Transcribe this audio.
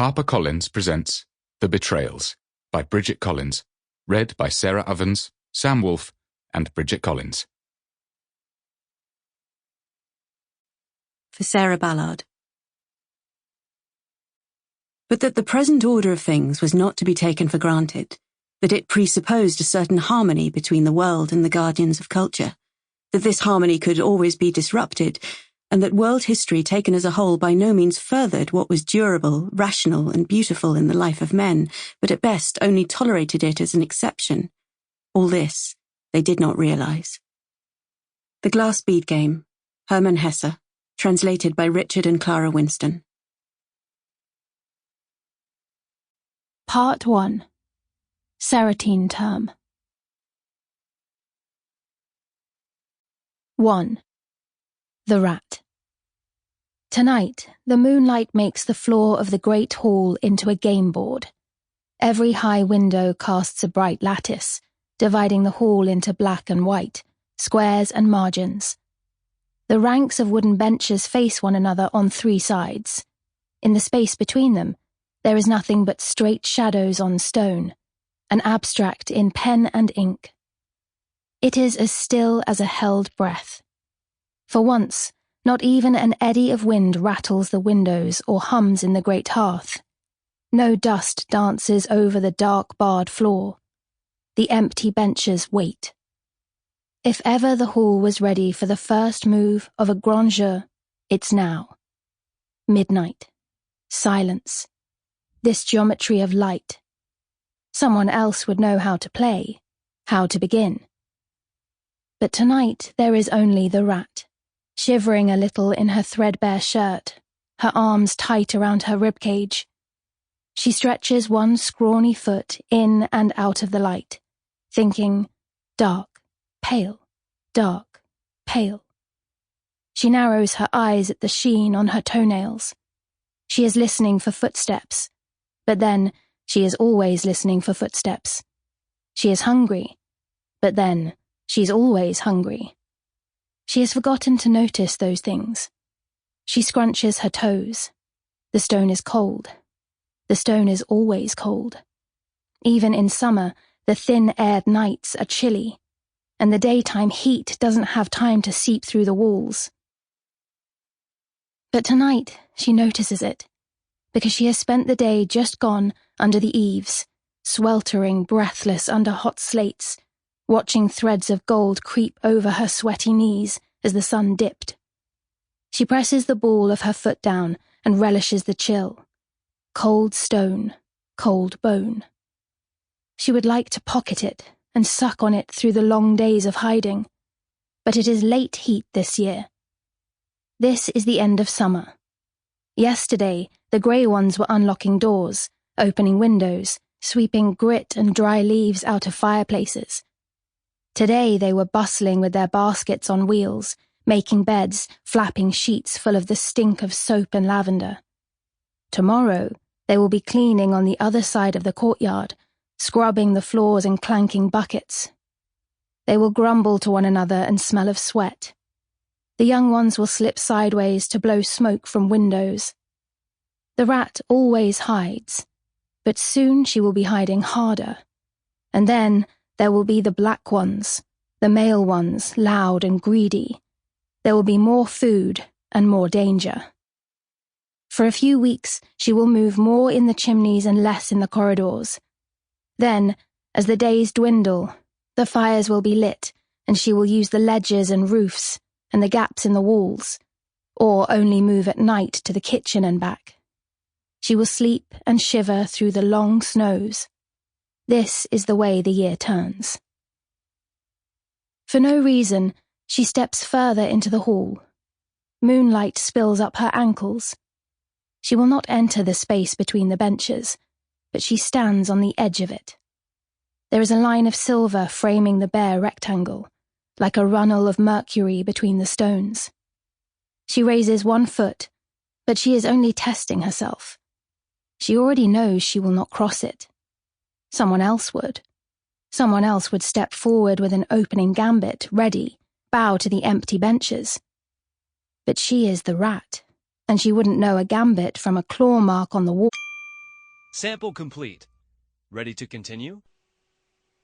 HarperCollins presents The Betrayals by Bridget Collins, read by Sarah Ovens, Sam Woolf, and Bridget Collins. For Sarah Ballard. But that the present order of things was not to be taken for granted, that it presupposed a certain harmony between the world and the guardians of culture, that this harmony could always be disrupted, and that world history taken as a whole by no means furthered what was durable, rational, and beautiful in the life of men, but at best only tolerated it as an exception. All this they did not realize. The Glass Bead Game, Hermann Hesse, translated by Richard and Clara Winston. Part 1. Seratine Term. 1. The Rat. Tonight, the moonlight makes the floor of the great hall into a game board. Every high window casts a bright lattice, dividing the hall into black and white, squares and margins. The ranks of wooden benches face one another on 3 sides. In the space between them, there is nothing but straight shadows on stone, an abstract in pen and ink. It is as still as a held breath. For once, not even an eddy of wind rattles the windows or hums in the great hearth. No dust dances over the dark barred floor. The empty benches wait. If ever the hall was ready for the first move of a grand jeu, it's now. Midnight. Silence. This geometry of light. Someone else would know how to play, how to begin. But tonight there is only the rat, shivering a little in her threadbare shirt, her arms tight around her ribcage. She stretches one scrawny foot in and out of the light, thinking, dark, pale, dark, pale. She narrows her eyes at the sheen on her toenails. She is listening for footsteps, but then she is always listening for footsteps. She is hungry, but then she's always hungry. She has forgotten to notice those things. She scrunches her toes. The stone is cold. The stone is always cold. Even in summer, the thin-aired nights are chilly, and the daytime heat doesn't have time to seep through the walls. But tonight, she notices it, because she has spent the day just gone under the eaves, sweltering, breathless under hot slates, watching threads of gold creep over her sweaty knees as the sun dipped. She presses the ball of her foot down and relishes the chill. Cold stone, cold bone. She would like to pocket it and suck on it through the long days of hiding, but it is late heat this year. This is the end of summer. Yesterday, the grey ones were unlocking doors, opening windows, sweeping grit and dry leaves out of fireplaces. Today they were bustling with their baskets on wheels, making beds, flapping sheets full of the stink of soap and lavender. Tomorrow they will be cleaning on the other side of the courtyard, scrubbing the floors and clanking buckets. They will grumble to one another and smell of sweat. The young ones will slip sideways to blow smoke from windows. The rat always hides, but soon she will be hiding harder. And then there will be the black ones, the male ones, loud and greedy. There will be more food and more danger. For a few weeks, she will move more in the chimneys and less in the corridors. Then, as the days dwindle, the fires will be lit, and she will use the ledges and roofs and the gaps in the walls, or only move at night to the kitchen and back. She will sleep and shiver through the long snows. This is the way the year turns. For no reason, she steps further into the hall. Moonlight spills up her ankles. She will not enter the space between the benches, but she stands on the edge of it. There is a line of silver framing the bare rectangle, like a runnel of mercury between the stones. She raises one foot, but she is only testing herself. She already knows she will not cross it. Someone else would. Someone else would step forward with an opening gambit, ready, bow to the empty benches. But she is the rat, and she wouldn't know a gambit from a claw mark on the wall. Sample complete. Ready to continue?